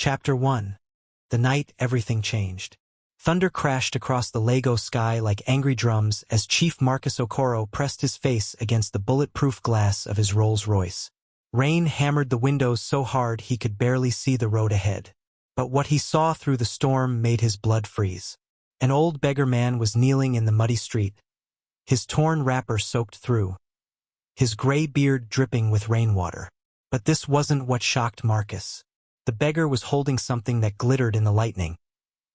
Chapter 1. The night everything changed. Thunder crashed across the Lagos sky like angry drums as Chief Marcus Okoro pressed his face against the bulletproof glass of his Rolls-Royce. Rain hammered the windows so hard he could barely see the road ahead. But what he saw through the storm made his blood freeze. An old beggar man was kneeling in the muddy street, his torn wrapper soaked through, his gray beard dripping with rainwater. But this wasn't what shocked Marcus. The beggar was holding something that glittered in the lightning.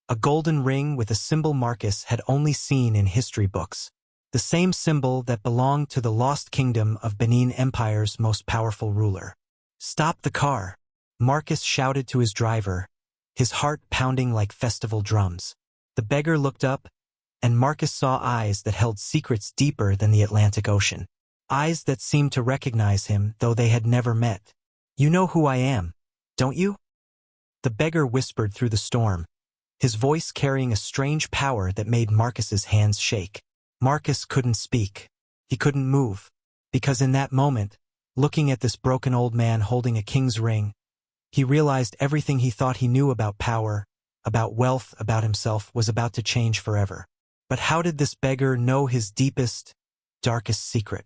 A golden ring with a symbol Marcus had only seen in history books. The same symbol that belonged to the lost kingdom of Benin Empire's most powerful ruler. "Stop the car," Marcus shouted to his driver, his heart pounding like festival drums. The beggar looked up, and Marcus saw eyes that held secrets deeper than the Atlantic Ocean. Eyes that seemed to recognize him, though they had never met. "You know who I am, don't you?" The beggar whispered through the storm, his voice carrying a strange power that made Marcus's hands shake. Marcus couldn't speak. He couldn't move, because in that moment, looking at this broken old man holding a king's ring, he realized everything he thought he knew about power, about wealth, about himself was about to change forever. But how did this beggar know his deepest, darkest secret?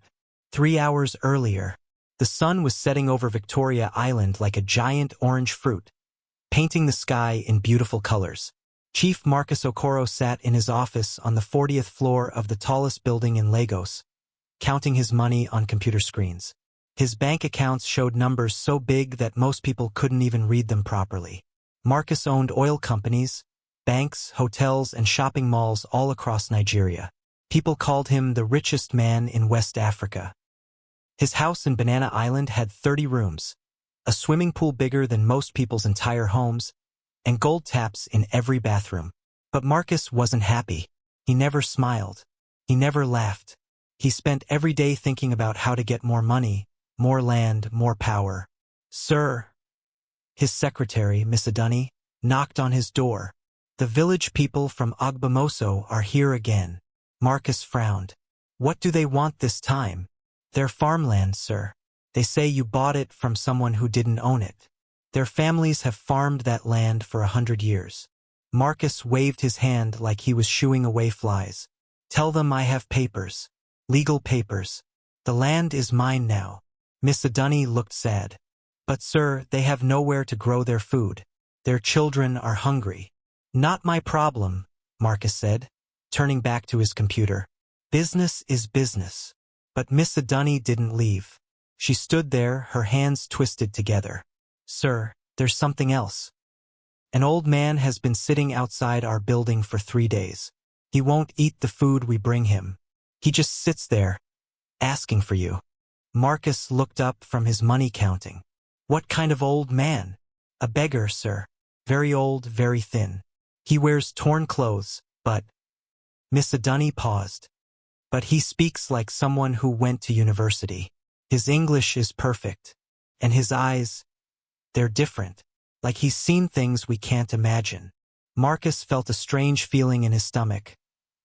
3 hours earlier, the sun was setting over Victoria Island like a giant orange fruit, painting the sky in beautiful colors. Chief Marcus Okoro sat in his office on the 40th floor of the tallest building in Lagos, counting his money on computer screens. His bank accounts showed numbers so big that most people couldn't even read them properly. Marcus owned oil companies, banks, hotels, and shopping malls all across Nigeria. People called him the richest man in West Africa. His house in Banana Island had 30 rooms, a swimming pool bigger than most people's entire homes, and gold taps in every bathroom. But Marcus wasn't happy. He never smiled. He never laughed. He spent every day thinking about how to get more money, more land, more power. "Sir," his secretary, Miss Adunni, knocked on his door. "The village people from Ogbomoso are here again." Marcus frowned. "What do they want this time?" "Their farmland, sir. They say you bought it from someone who didn't own it. Their families have farmed that land for 100 years. Marcus waved his hand like he was shooing away flies. "Tell them I have papers. Legal papers. The land is mine now." Miss Adunni looked sad. "But sir, they have nowhere to grow their food. Their children are hungry." "Not my problem," Marcus said, turning back to his computer. "Business is business." But Miss Adunni didn't leave. She stood there, her hands twisted together. "Sir, there's something else. An old man has been sitting outside our building for 3 days. He won't eat the food we bring him. He just sits there, asking for you." Marcus looked up from his money counting. "What kind of old man?" "A beggar, sir. Very old, very thin. He wears torn clothes, but—" Miss Adunni paused. "But he speaks like someone who went to university. His English is perfect. And his eyes, they're different. Like he's seen things we can't imagine." Marcus felt a strange feeling in his stomach,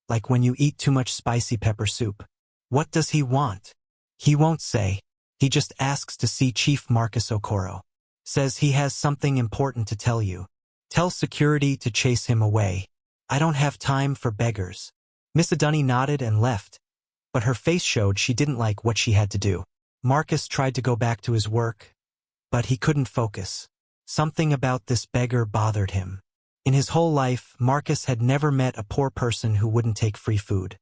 like when you eat too much spicy pepper soup. What does he want? He won't say. He just asks to see Chief Marcus Okoro. Says he has something important to tell you. Tell security to chase him away. I don't have time for beggars." Miss Adunni nodded and left, but her face showed she didn't like what she had to do. Marcus tried to go back to his work, but he couldn't focus. Something about this beggar bothered him. In his whole life, Marcus had never met a poor person who wouldn't take free food.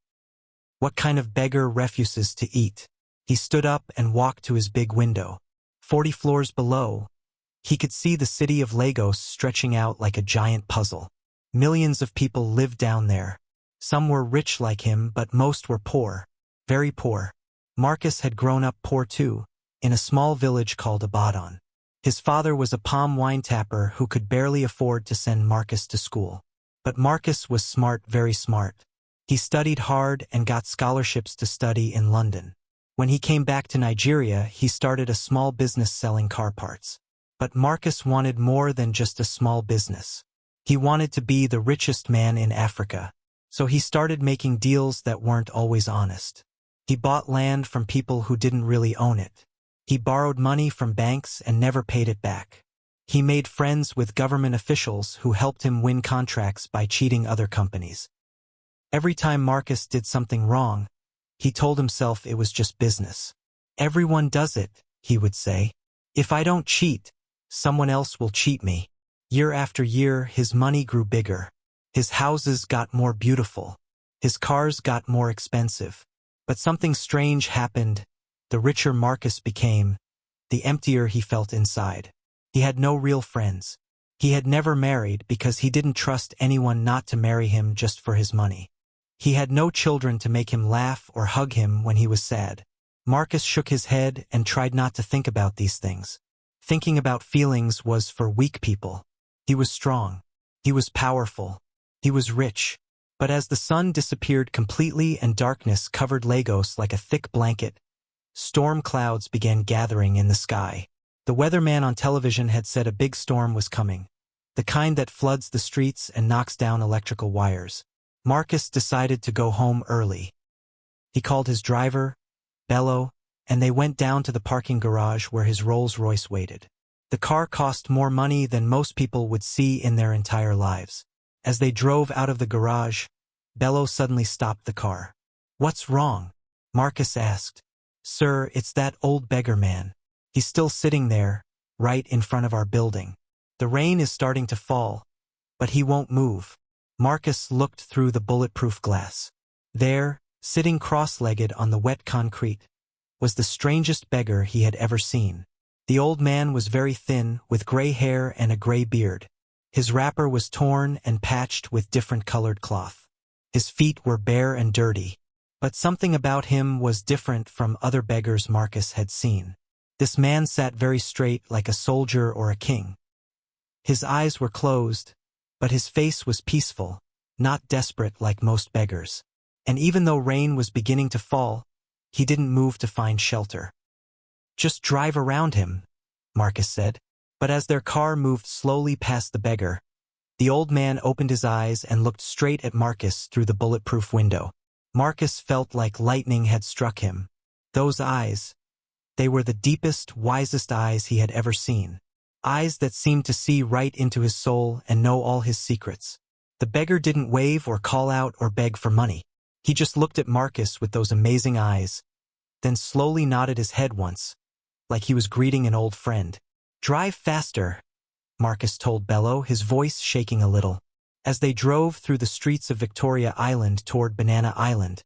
What kind of beggar refuses to eat? He stood up and walked to his big window. 40 floors below, he could see the city of Lagos stretching out like a giant puzzle. Millions of people lived down there. Some were rich like him, but most were poor. Very poor. Marcus had grown up poor too, in a small village called Ibadan. His father was a palm wine tapper who could barely afford to send Marcus to school. But Marcus was smart, very smart. He studied hard and got scholarships to study in London. When he came back to Nigeria, he started a small business selling car parts. But Marcus wanted more than just a small business. He wanted to be the richest man in Africa. So he started making deals that weren't always honest. He bought land from people who didn't really own it. He borrowed money from banks and never paid it back. He made friends with government officials who helped him win contracts by cheating other companies. Every time Marcus did something wrong, he told himself it was just business. "Everyone does it," he would say. "If I don't cheat, someone else will cheat me." Year after year, his money grew bigger. His houses got more beautiful. His cars got more expensive. But something strange happened. The richer Marcus became, the emptier he felt inside. He had no real friends. He had never married because he didn't trust anyone not to marry him just for his money. He had no children to make him laugh or hug him when he was sad. Marcus shook his head and tried not to think about these things. Thinking about feelings was for weak people. He was strong. He was powerful. He was rich. But as the sun disappeared completely and darkness covered Lagos like a thick blanket, storm clouds began gathering in the sky. The weatherman on television had said a big storm was coming, the kind that floods the streets and knocks down electrical wires. Marcus decided to go home early. He called his driver, Bello, and they went down to the parking garage where his Rolls-Royce waited. The car cost more money than most people would see in their entire lives. As they drove out of the garage, Bello suddenly stopped the car. "What's wrong?" Marcus asked. "Sir, it's that old beggar man. He's still sitting there, right in front of our building. The rain is starting to fall, but he won't move." Marcus looked through the bulletproof glass. There, sitting cross-legged on the wet concrete, was the strangest beggar he had ever seen. The old man was very thin, with gray hair and a gray beard. His wrapper was torn and patched with different colored cloth. His feet were bare and dirty. But something about him was different from other beggars Marcus had seen. This man sat very straight like a soldier or a king. His eyes were closed, but his face was peaceful, not desperate like most beggars. And even though rain was beginning to fall, he didn't move to find shelter. "Just drive around him," Marcus said. But as their car moved slowly past the beggar, the old man opened his eyes and looked straight at Marcus through the bulletproof window. Marcus felt like lightning had struck him. Those eyes, they were the deepest, wisest eyes he had ever seen. Eyes that seemed to see right into his soul and know all his secrets. The beggar didn't wave or call out or beg for money. He just looked at Marcus with those amazing eyes, then slowly nodded his head once, like he was greeting an old friend. "Drive faster," Marcus told Bello, his voice shaking a little. As they drove through the streets of Victoria Island toward Banana Island,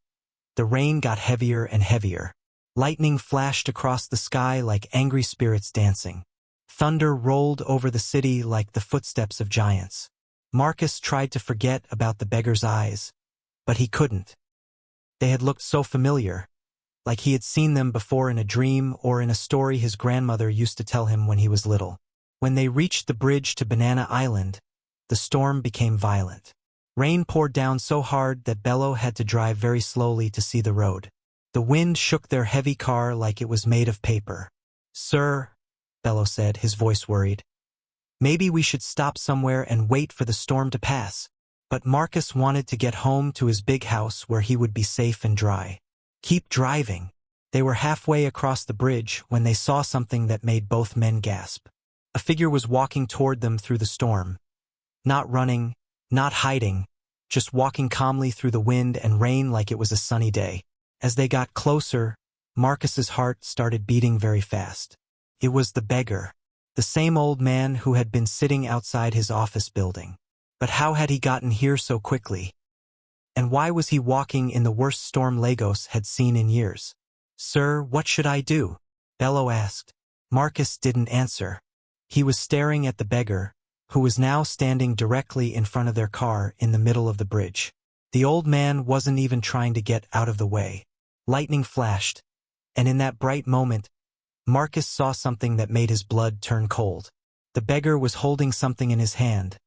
the rain got heavier and heavier. Lightning flashed across the sky like angry spirits dancing. Thunder rolled over the city like the footsteps of giants. Marcus tried to forget about the beggar's eyes, but he couldn't. They had looked so familiar, like he had seen them before in a dream or in a story his grandmother used to tell him when he was little. When they reached the bridge to Banana Island, the storm became violent. Rain poured down so hard that Bello had to drive very slowly to see the road. The wind shook their heavy car like it was made of paper. "Sir," Bello said, his voice worried, "maybe we should stop somewhere and wait for the storm to pass." But Marcus wanted to get home to his big house where he would be safe and dry. "Keep driving." They were halfway across the bridge when they saw something that made both men gasp. A figure was walking toward them through the storm. Not running, not hiding, just walking calmly through the wind and rain like it was a sunny day. As they got closer, Marcus's heart started beating very fast. It was the beggar, the same old man who had been sitting outside his office building. But how had he gotten here so quickly? And why was he walking in the worst storm Lagos had seen in years? "Sir, what should I do?" Bello asked. Marcus didn't answer. He was staring at the beggar, who was now standing directly in front of their car in the middle of the bridge. The old man wasn't even trying to get out of the way. Lightning flashed, and in that bright moment, Marcus saw something that made his blood turn cold. The beggar was holding something in his hand,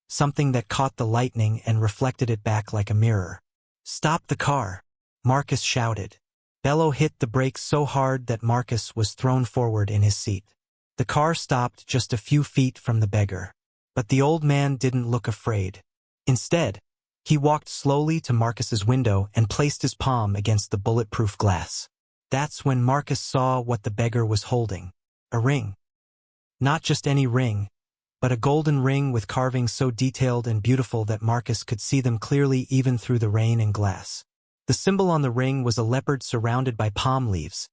something that caught the lightning and reflected it back like a mirror. "Stop the car," Marcus shouted. Bello hit the brakes so hard that Marcus was thrown forward in his seat. The car stopped just a few feet from the beggar. But the old man didn't look afraid. Instead, he walked slowly to Marcus's window and placed his palm against the bulletproof glass. That's when Marcus saw what the beggar was holding. A ring. Not just any ring, but a golden ring with carvings so detailed and beautiful that Marcus could see them clearly even through the rain and glass. The symbol on the ring was a leopard surrounded by palm leaves,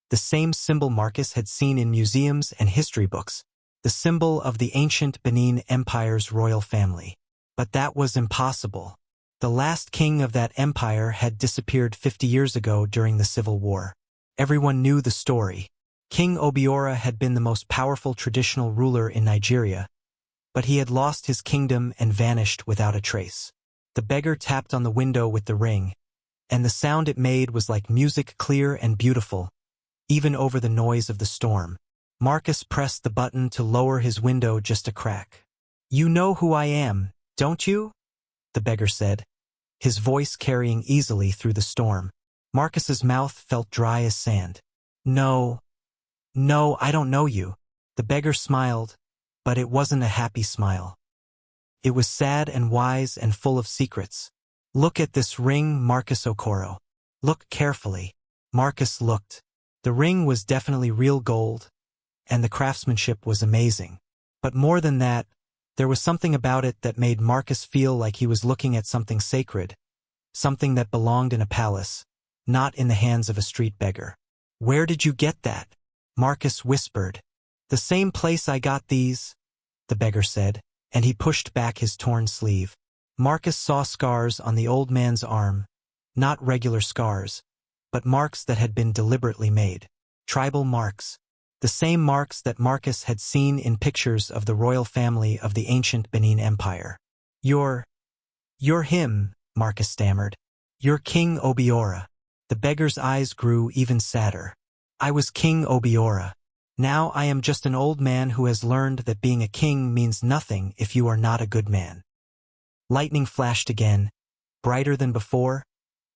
the same symbol Marcus had seen in museums and history books, the symbol of the ancient Benin Empire's royal family. But that was impossible. The last king of that empire had disappeared 50 years ago during the Civil War. Everyone knew the story. King Obiora had been the most powerful traditional ruler in Nigeria, but he had lost his kingdom and vanished without a trace. The beggar tapped on the window with the ring, and the sound it made was like music, clear and beautiful, even over the noise of the storm. Marcus pressed the button to lower his window just a crack. "You know who I am, don't you?" the beggar said, his voice carrying easily through the storm. Marcus's mouth felt dry as sand. No, I don't know you." The beggar smiled, but it wasn't a happy smile. It was sad and wise and full of secrets. "Look at this ring, Marcus Okoro. Look carefully." Marcus looked. The ring was definitely real gold, and the craftsmanship was amazing. But more than that, there was something about it that made Marcus feel like he was looking at something sacred, something that belonged in a palace, not in the hands of a street beggar. "Where did you get that?" Marcus whispered. "The same place I got these," the beggar said, and he pushed back his torn sleeve. Marcus saw scars on the old man's arm, not regular scars, but marks that had been deliberately made. Tribal marks. The same marks that Marcus had seen in pictures of the royal family of the ancient Benin Empire. You're him," Marcus stammered. "You're King Obiora." The beggar's eyes grew even sadder. "I was King Obiora. Now I am just an old man who has learned that being a king means nothing if you are not a good man." Lightning flashed again, brighter than before,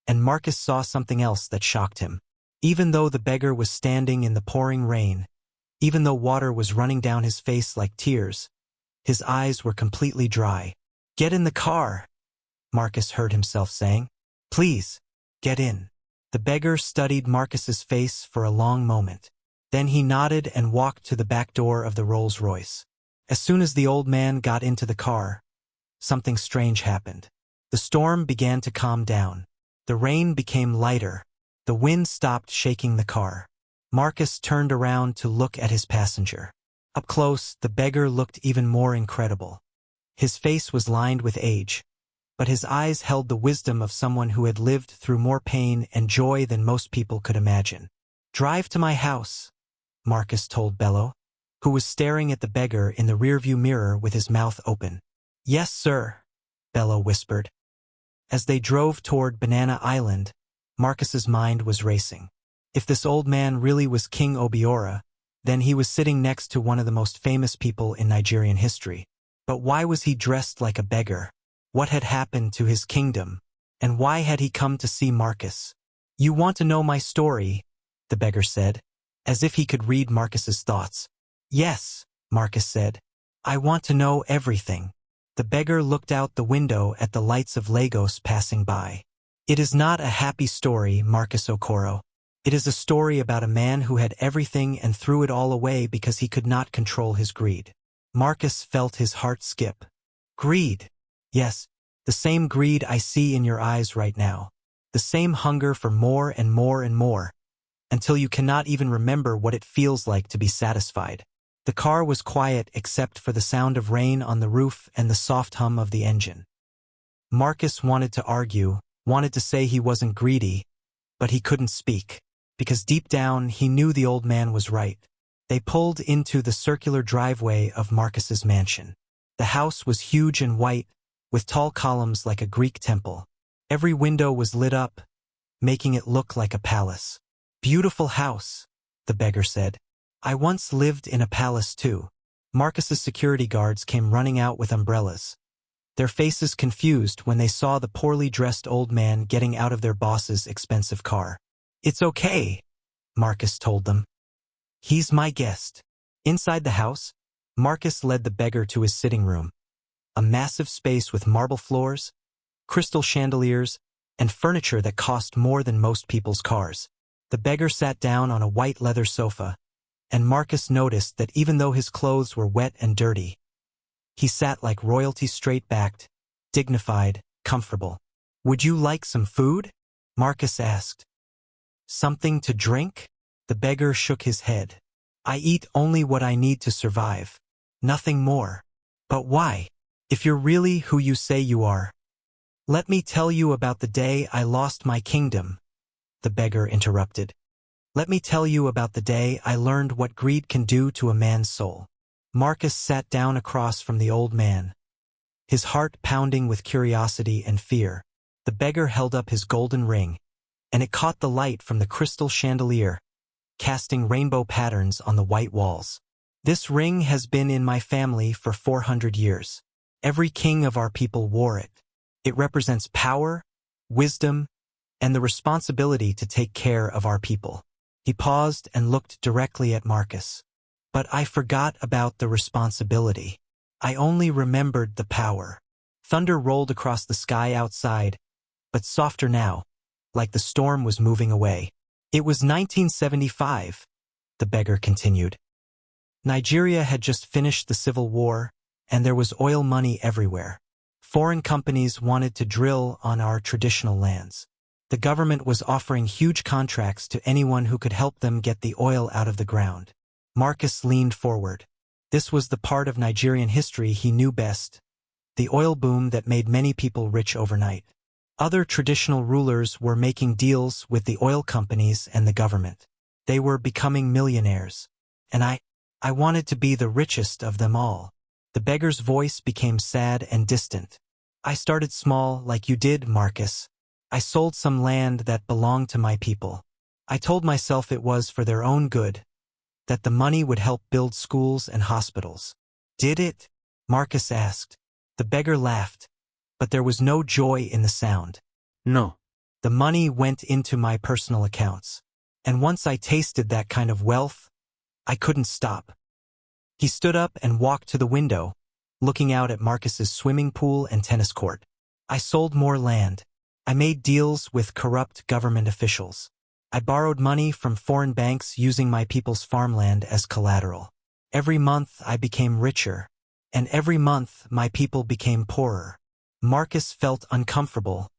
and Marcus saw something else that shocked him. Even though the beggar was standing in the pouring rain, even though water was running down his face like tears, his eyes were completely dry. "Get in the car," Marcus heard himself saying. "Please, get in." The beggar studied Marcus's face for a long moment. Then he nodded and walked to the back door of the Rolls-Royce. As soon as the old man got into the car, something strange happened. The storm began to calm down. The rain became lighter. The wind stopped shaking the car. Marcus turned around to look at his passenger. Up close, the beggar looked even more incredible. His face was lined with age, but his eyes held the wisdom of someone who had lived through more pain and joy than most people could imagine. "Drive to my house," Marcus told Bello, who was staring at the beggar in the rearview mirror with his mouth open. "Yes, sir," Bello whispered. As they drove toward Banana Island, Marcus's mind was racing. If this old man really was King Obiora, then he was sitting next to one of the most famous people in Nigerian history. But why was he dressed like a beggar? What had happened to his kingdom? And why had he come to see Marcus? "You want to know my story?" the beggar said, as if he could read Marcus's thoughts. "Yes," Marcus said. "I want to know everything." The beggar looked out the window at the lights of Lagos passing by. "It is not a happy story, Marcus Okoro. It is a story about a man who had everything and threw it all away because he could not control his greed." Marcus felt his heart skip. "Greed. Yes, the same greed I see in your eyes right now. The same hunger for more and more and more, until you cannot even remember what it feels like to be satisfied." The car was quiet except for the sound of rain on the roof and the soft hum of the engine. Marcus wanted to argue, wanted to say he wasn't greedy, but he couldn't speak, because deep down he knew the old man was right. They pulled into the circular driveway of Marcus's mansion. The house was huge and white, with tall columns like a Greek temple. Every window was lit up, making it look like a palace. "Beautiful house," the beggar said. "I once lived in a palace too." Marcus's security guards came running out with umbrellas, their faces confused when they saw the poorly dressed old man getting out of their boss's expensive car. "It's okay," Marcus told them. "He's my guest." Inside the house, Marcus led the beggar to his sitting room, a massive space with marble floors, crystal chandeliers, and furniture that cost more than most people's cars. The beggar sat down on a white leather sofa, and Marcus noticed that even though his clothes were wet and dirty, He sat like royalty, straight-backed, dignified, comfortable. "Would you like some food?" Marcus asked. "Something to drink?" The beggar shook his head. "I eat only what I need to survive. Nothing more." "But why? If you're really who you say you are." "Let me tell you about the day I lost my kingdom," the beggar interrupted. "Let me tell you about the day I learned what greed can do to a man's soul." Marcus sat down across from the old man, his heart pounding with curiosity and fear. The beggar held up his golden ring, and it caught the light from the crystal chandelier, casting rainbow patterns on the white walls. "This ring has been in my family for 400 years. Every king of our people wore it. It represents power, wisdom, and the responsibility to take care of our people." He paused and looked directly at Marcus. "But I forgot about the responsibility. I only remembered the power." Thunder rolled across the sky outside, but softer now, like the storm was moving away. "It was 1975, the beggar continued. Nigeria had just finished the civil war, and there was oil money everywhere. Foreign companies wanted to drill on our traditional lands. The government was offering huge contracts to anyone who could help them get the oil out of the ground. Marcus leaned forward. This was the part of Nigerian history he knew best, the oil boom that made many people rich overnight. Other traditional rulers were making deals with the oil companies and the government. They were becoming millionaires. And I wanted to be the richest of them all. The beggar's voice became sad and distant. "I started small like you did, Marcus. I sold some land that belonged to my people. I told myself it was for their own good, that the money would help build schools and hospitals." "Did it?" Marcus asked. The beggar laughed, but there was no joy in the sound. "No. The money went into my personal accounts. And once I tasted that kind of wealth, I couldn't stop." He stood up and walked to the window, looking out at Marcus's swimming pool and tennis court. "I sold more land. I made deals with corrupt government officials. I borrowed money from foreign banks using my people's farmland as collateral. Every month I became richer, and every month my people became poorer." Marcus felt uncomfortable,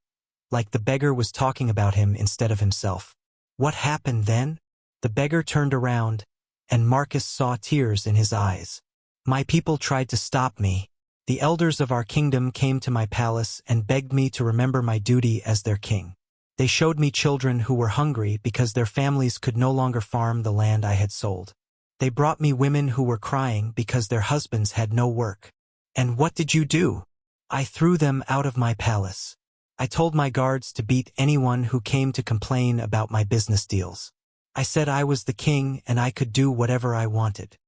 like the beggar was talking about him instead of himself. "What happened then?" The beggar turned around, and Marcus saw tears in his eyes. "My people tried to stop me. The elders of our kingdom came to my palace and begged me to remember my duty as their king. They showed me children who were hungry because their families could no longer farm the land I had sold. They brought me women who were crying because their husbands had no work. And what did you do?" "I threw them out of my palace. I told my guards to beat anyone who came to complain about my business deals. I said I was the king and I could do whatever I wanted."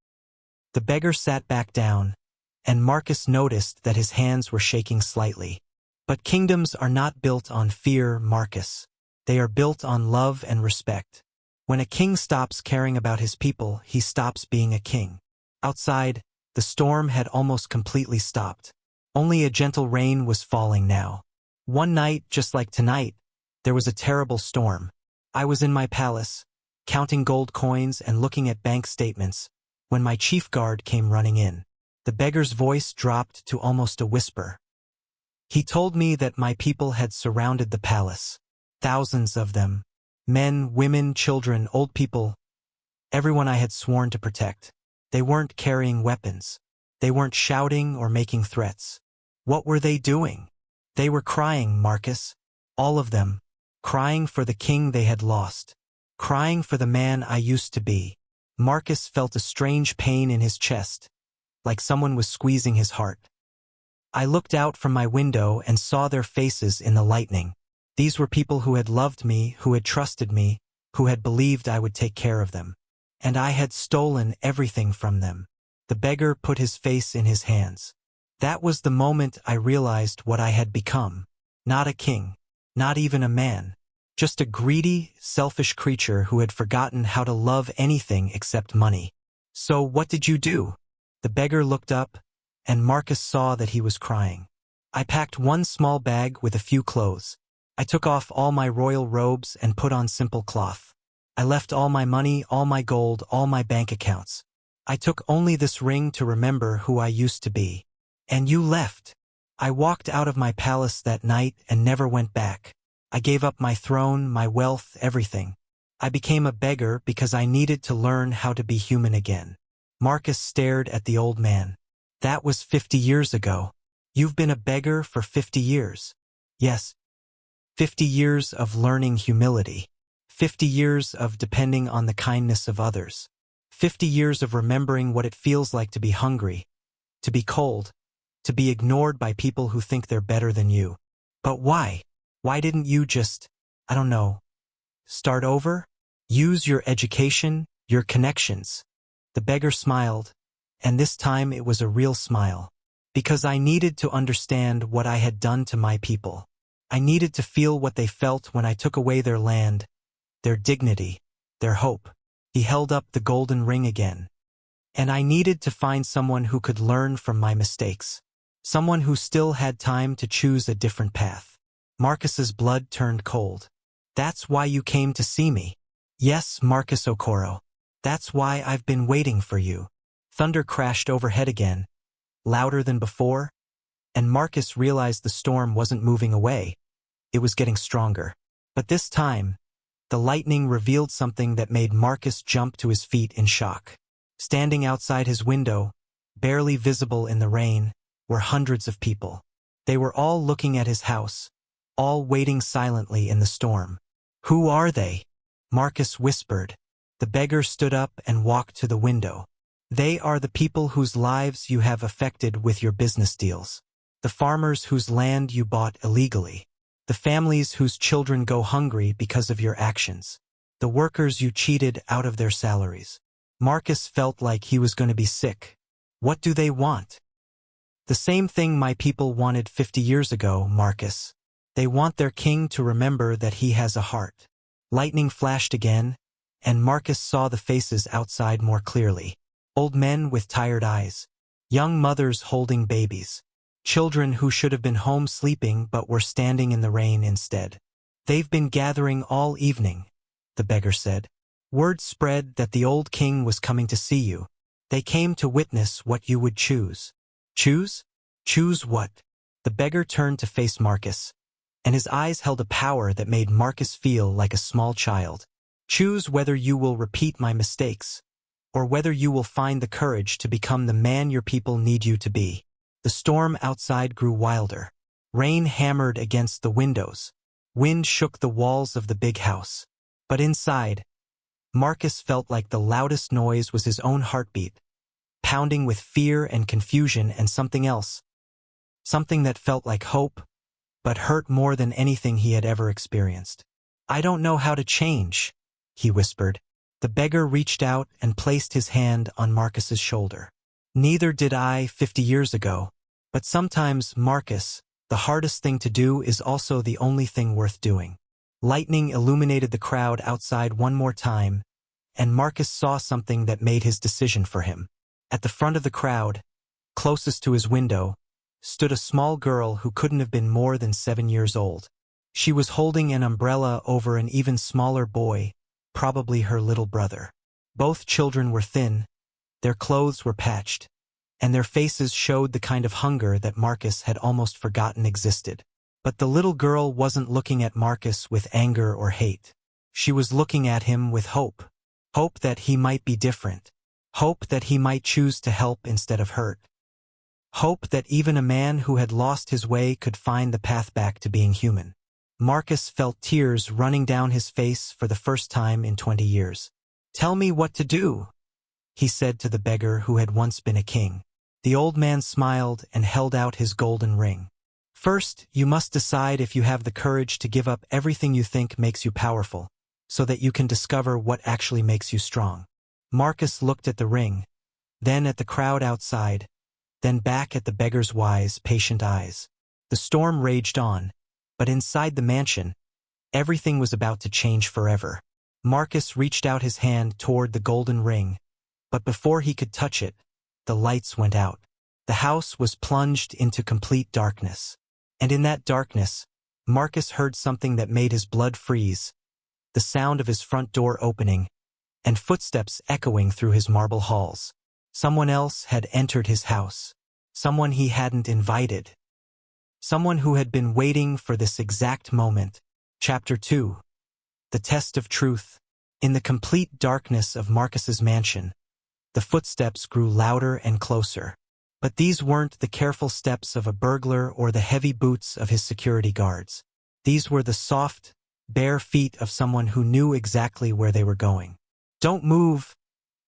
The beggar sat back down, and Marcus noticed that his hands were shaking slightly. "But kingdoms are not built on fear, Marcus. They are built on love and respect. When a king stops caring about his people, he stops being a king." Outside, the storm had almost completely stopped. Only a gentle rain was falling now. One night, just like tonight, there was a terrible storm. I was in my palace, counting gold coins and looking at bank statements, when my chief guard came running in. The beggar's voice dropped to almost a whisper. He told me that my people had surrounded the palace. Thousands of them. Men, women, children, old people. Everyone I had sworn to protect. They weren't carrying weapons. They weren't shouting or making threats. What were they doing? They were crying, Marcus. All of them. Crying for the king they had lost. Crying for the man I used to be. Marcus felt a strange pain in his chest, like someone was squeezing his heart. I looked out from my window and saw their faces in the lightning. These were people who had loved me, who had trusted me, who had believed I would take care of them. And I had stolen everything from them. The beggar put his face in his hands. That was the moment I realized what I had become. Not a king, not even a man. Just a greedy, selfish creature who had forgotten how to love anything except money. "So what did you do?" The beggar looked up, and Marcus saw that he was crying. "I packed one small bag with a few clothes. I took off all my royal robes and put on simple cloth. I left all my money, all my gold, all my bank accounts. I took only this ring to remember who I used to be. And you left. I walked out of my palace that night and never went back. I gave up my throne, my wealth, everything. I became a beggar because I needed to learn how to be human again. Marcus stared at the old man. That was 50 years ago. You've been a beggar for 50 years. Yes. 50 years of learning humility. 50 years of depending on the kindness of others. 50 years of remembering what it feels like to be hungry, to be cold, to be ignored by people who think they're better than you. But why? Why didn't you just, I don't know, start over? Use your education, your connections. The beggar smiled, and this time it was a real smile. Because I needed to understand what I had done to my people. I needed to feel what they felt when I took away their land, their dignity, their hope. He held up the golden ring again. And I needed to find someone who could learn from my mistakes. Someone who still had time to choose a different path. Marcus's blood turned cold. That's why you came to see me. Yes, Marcus Okoro. That's why I've been waiting for you. Thunder crashed overhead again, louder than before, and Marcus realized the storm wasn't moving away. It was getting stronger. But this time, the lightning revealed something that made Marcus jump to his feet in shock. Standing outside his window, barely visible in the rain, were hundreds of people. They were all looking at his house, all waiting silently in the storm. Who are they? Marcus whispered. The beggar stood up and walked to the window. They are the people whose lives you have affected with your business deals. The farmers whose land you bought illegally. The families whose children go hungry because of your actions. The workers you cheated out of their salaries. Marcus felt like he was going to be sick. What do they want? The same thing my people wanted 50 years ago, Marcus. They want their king to remember that he has a heart. Lightning flashed again, and Marcus saw the faces outside more clearly. Old men with tired eyes. Young mothers holding babies. Children who should have been home sleeping but were standing in the rain instead. They've been gathering all evening, the beggar said. Word spread that the old king was coming to see you. They came to witness what you would choose. Choose? Choose what? The beggar turned to face Marcus, and his eyes held a power that made Marcus feel like a small child. Choose whether you will repeat my mistakes, or whether you will find the courage to become the man your people need you to be. The storm outside grew wilder. Rain hammered against the windows. Wind shook the walls of the big house. But inside, Marcus felt like the loudest noise was his own heartbeat, pounding with fear and confusion and something else. Something that felt like hope, but hurt more than anything he had ever experienced. I don't know how to change, he whispered. The beggar reached out and placed his hand on Marcus's shoulder. Neither did I 50 years ago. But sometimes, Marcus, the hardest thing to do is also the only thing worth doing. Lightning illuminated the crowd outside one more time, and Marcus saw something that made his decision for him. At the front of the crowd, closest to his window, stood a small girl who couldn't have been more than 7 years old. She was holding an umbrella over an even smaller boy, probably her little brother. Both children were thin, their clothes were patched, and their faces showed the kind of hunger that Marcus had almost forgotten existed. But the little girl wasn't looking at Marcus with anger or hate. She was looking at him with hope. Hope that he might be different. Hope that he might choose to help instead of hurt. Hope that even a man who had lost his way could find the path back to being human. Marcus felt tears running down his face for the first time in 20 years. Tell me what to do, he said to the beggar who had once been a king. The old man smiled and held out his golden ring. First, you must decide if you have the courage to give up everything you think makes you powerful, so that you can discover what actually makes you strong. Marcus looked at the ring, then at the crowd outside, then back at the beggar's wise, patient eyes. The storm raged on, but inside the mansion, everything was about to change forever. Marcus reached out his hand toward the golden ring, but before he could touch it, the lights went out. The house was plunged into complete darkness. And in that darkness, Marcus heard something that made his blood freeze, the sound of his front door opening, and footsteps echoing through his marble halls. Someone else had entered his house. someone he hadn't invited. Someone who had been waiting for this exact moment. Chapter 2. The Test of Truth. In the complete darkness of Marcus's mansion, the footsteps grew louder and closer. But these weren't the careful steps of a burglar or the heavy boots of his security guards. These were the soft, bare feet of someone who knew exactly where they were going. "Don't move,"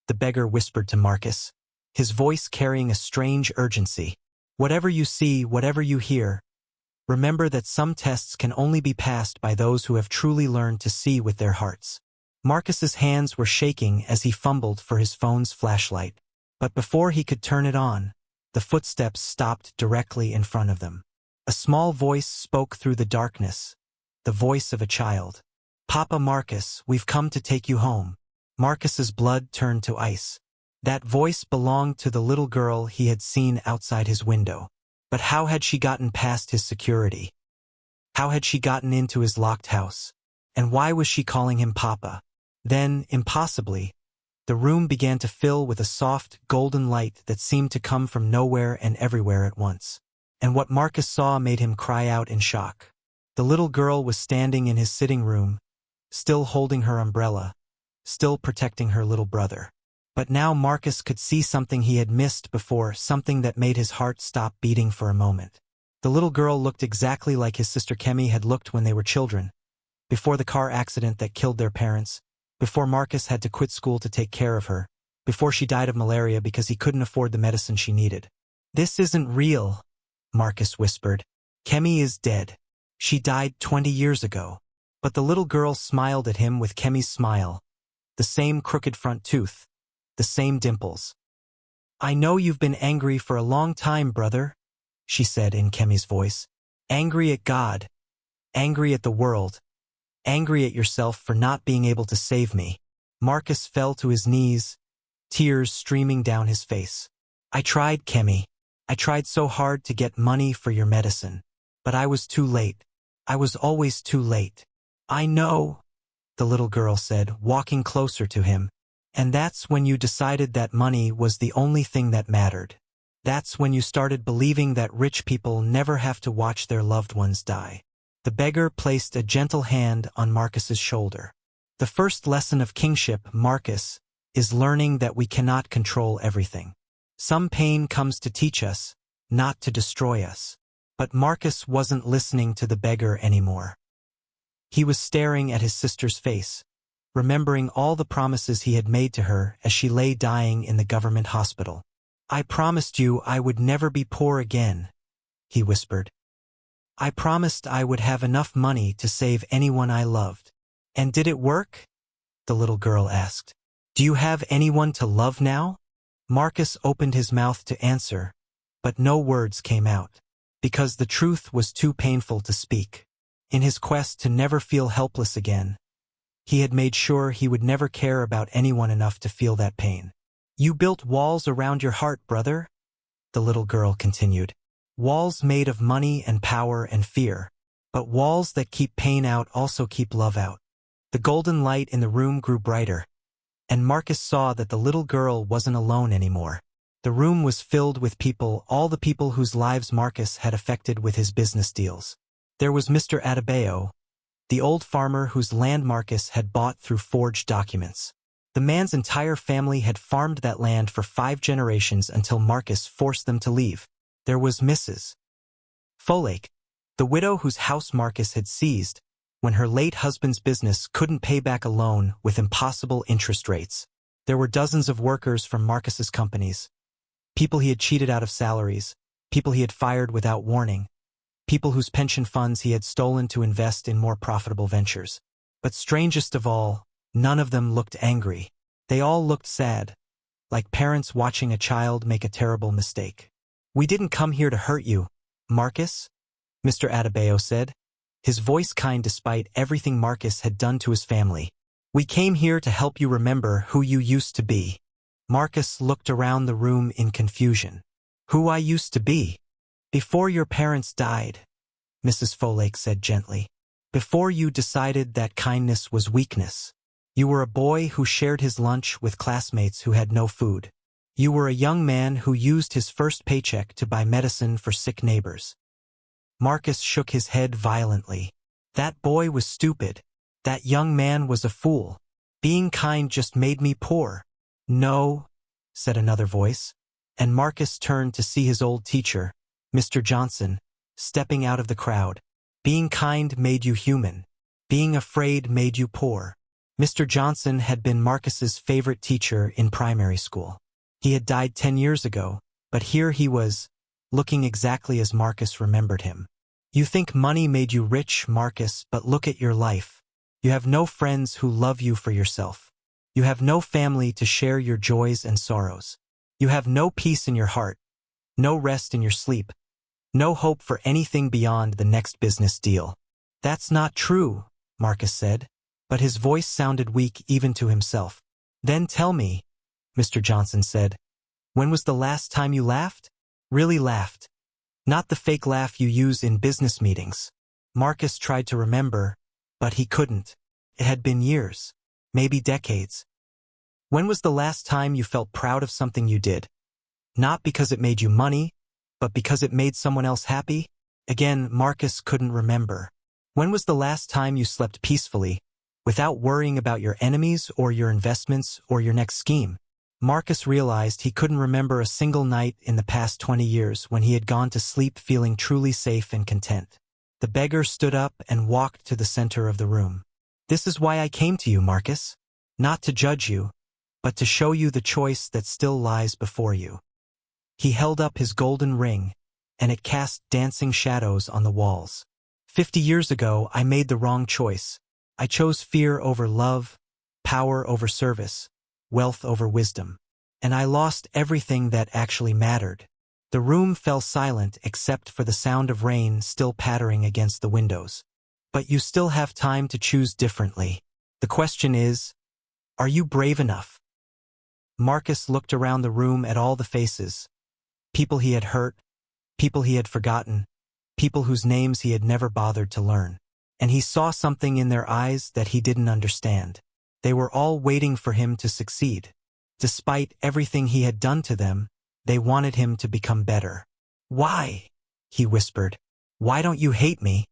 the beggar whispered to Marcus, his voice carrying a strange urgency. "Whatever you see, whatever you hear, remember that some tests can only be passed by those who have truly learned to see with their hearts." Marcus's hands were shaking as he fumbled for his phone's flashlight. But before he could turn it on, the footsteps stopped directly in front of them. A small voice spoke through the darkness, the voice of a child. "Papa Marcus, we've come to take you home." Marcus's blood turned to ice. That voice belonged to the little girl he had seen outside his window. But how had she gotten past his security? How had she gotten into his locked house? And why was she calling him Papa? Then, impossibly, the room began to fill with a soft, golden light that seemed to come from nowhere and everywhere at once. And what Marcus saw made him cry out in shock. The little girl was standing in his sitting room, still holding her umbrella, still protecting her little brother. But now Marcus could see something he had missed before, something that made his heart stop beating for a moment. The little girl looked exactly like his sister Kemi had looked when they were children, before the car accident that killed their parents, before Marcus had to quit school to take care of her, before she died of malaria because he couldn't afford the medicine she needed. "This isn't real," Marcus whispered. "Kemi is dead. She died 20 years ago." But the little girl smiled at him with Kemi's smile, the same crooked front tooth, the same dimples. "I know you've been angry for a long time, brother," she said in Kemi's voice. "Angry at God, angry at the world, angry at yourself for not being able to save me." Marcus fell to his knees, tears streaming down his face. "I tried, Kemi. I tried so hard to get money for your medicine. But I was too late. I was always too late." "I know," the little girl said, walking closer to him. "And that's when you decided that money was the only thing that mattered. That's when you started believing that rich people never have to watch their loved ones die." The beggar placed a gentle hand on Marcus's shoulder. "The first lesson of kingship, Marcus, is learning that we cannot control everything. Some pain comes to teach us, not to destroy us." But Marcus wasn't listening to the beggar anymore. He was staring at his sister's face, remembering all the promises he had made to her as she lay dying in the government hospital. "I promised you I would never be poor again," he whispered. "I promised I would have enough money to save anyone I loved." "And did it work?" the little girl asked. "Do you have anyone to love now?" Marcus opened his mouth to answer, but no words came out, because the truth was too painful to speak. In his quest to never feel helpless again, he had made sure he would never care about anyone enough to feel that pain. "You built walls around your heart, brother," the little girl continued. "Walls made of money and power and fear. But walls that keep pain out also keep love out." The golden light in the room grew brighter, and Marcus saw that the little girl wasn't alone anymore. The room was filled with people, all the people whose lives Marcus had affected with his business deals. There was Mr. Adebayo, the old farmer whose land Marcus had bought through forged documents. The man's entire family had farmed that land for 5 generations until Marcus forced them to leave. There was Mrs. Folktale, the widow whose house Marcus had seized when her late husband's business couldn't pay back a loan with impossible interest rates. There were dozens of workers from Marcus's companies, people he had cheated out of salaries, people he had fired without warning, people whose pension funds he had stolen to invest in more profitable ventures. But strangest of all, none of them looked angry. They all looked sad, like parents watching a child make a terrible mistake. "We didn't come here to hurt you, Marcus," Mr. Adebayo said, his voice kind despite everything Marcus had done to his family. "We came here to help you remember who you used to be." Marcus looked around the room in confusion. "Who I used to be?" "Before your parents died," Mrs. Folktale said gently. "Before you decided that kindness was weakness. You were a boy who shared his lunch with classmates who had no food. You were a young man who used his first paycheck to buy medicine for sick neighbors. Marcus shook his head violently. That boy was stupid. That young man was a fool. Being kind just made me poor. No, said another voice, and Marcus turned to see his old teacher, Mr. Johnson, stepping out of the crowd. Being kind made you human. Being afraid made you poor. Mr. Johnson had been Marcus's favorite teacher in primary school. He had died 10 years ago, but here he was, looking exactly as Marcus remembered him. You think money made you rich, Marcus, but look at your life. You have no friends who love you for yourself. You have no family to share your joys and sorrows. You have no peace in your heart, no rest in your sleep, no hope for anything beyond the next business deal. That's not true, Marcus said, but his voice sounded weak even to himself. Then tell me, Mr. Johnson said, when was the last time you laughed? Really laughed. Not the fake laugh you use in business meetings. Marcus tried to remember, but he couldn't. It had been years, maybe decades. When was the last time you felt proud of something you did? Not because it made you money, but because it made someone else happy? Again, Marcus couldn't remember. When was the last time you slept peacefully, without worrying about your enemies or your investments or your next scheme? Marcus realized he couldn't remember a single night in the past 20 years when he had gone to sleep feeling truly safe and content. The beggar stood up and walked to the center of the room. This is why I came to you, Marcus. Not to judge you, but to show you the choice that still lies before you. He held up his golden ring, and it cast dancing shadows on the walls. 50 years ago, I made the wrong choice. I chose fear over love, power over service, wealth over wisdom. And I lost everything that actually mattered. The room fell silent except for the sound of rain still pattering against the windows. But you still have time to choose differently. The question is, are you brave enough? Marcus looked around the room at all the faces. People he had hurt, people he had forgotten, people whose names he had never bothered to learn. And he saw something in their eyes that he didn't understand. They were all waiting for him to succeed. Despite everything he had done to them, they wanted him to become better. Why? He whispered. Why don't you hate me?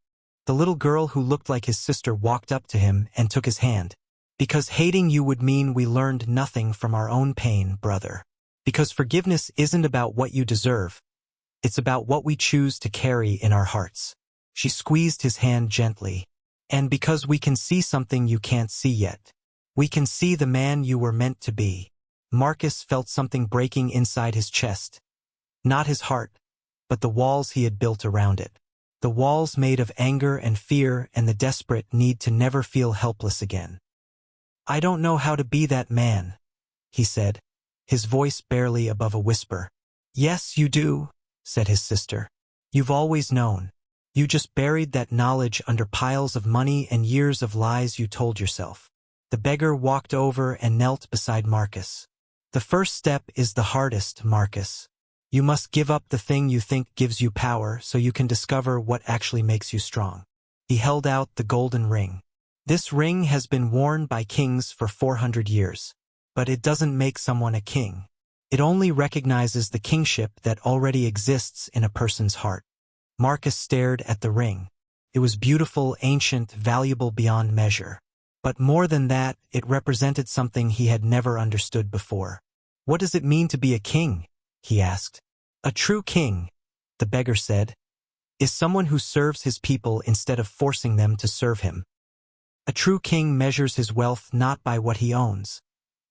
The little girl who looked like his sister walked up to him and took his hand. Because hating you would mean we learned nothing from our own pain, brother. Because forgiveness isn't about what you deserve. It's about what we choose to carry in our hearts. She squeezed his hand gently. And because we can see something you can't see yet. We can see the man you were meant to be. Marcus felt something breaking inside his chest. Not his heart, but the walls he had built around it. The walls made of anger and fear and the desperate need to never feel helpless again. I don't know how to be that man, he said, his voice barely above a whisper. Yes, you do, said his sister. You've always known. You just buried that knowledge under piles of money and years of lies you told yourself. The beggar walked over and knelt beside Marcus. The first step is the hardest, Marcus. You must give up the thing you think gives you power so you can discover what actually makes you strong. He held out the golden ring. This ring has been worn by kings for 400 years. But it doesn't make someone a king. It only recognizes the kingship that already exists in a person's heart. Marcus stared at the ring. It was beautiful, ancient, valuable beyond measure. But more than that, it represented something he had never understood before. What does it mean to be a king? He asked. A true king, the beggar said, is someone who serves his people instead of forcing them to serve him. A true king measures his wealth not by what he owns,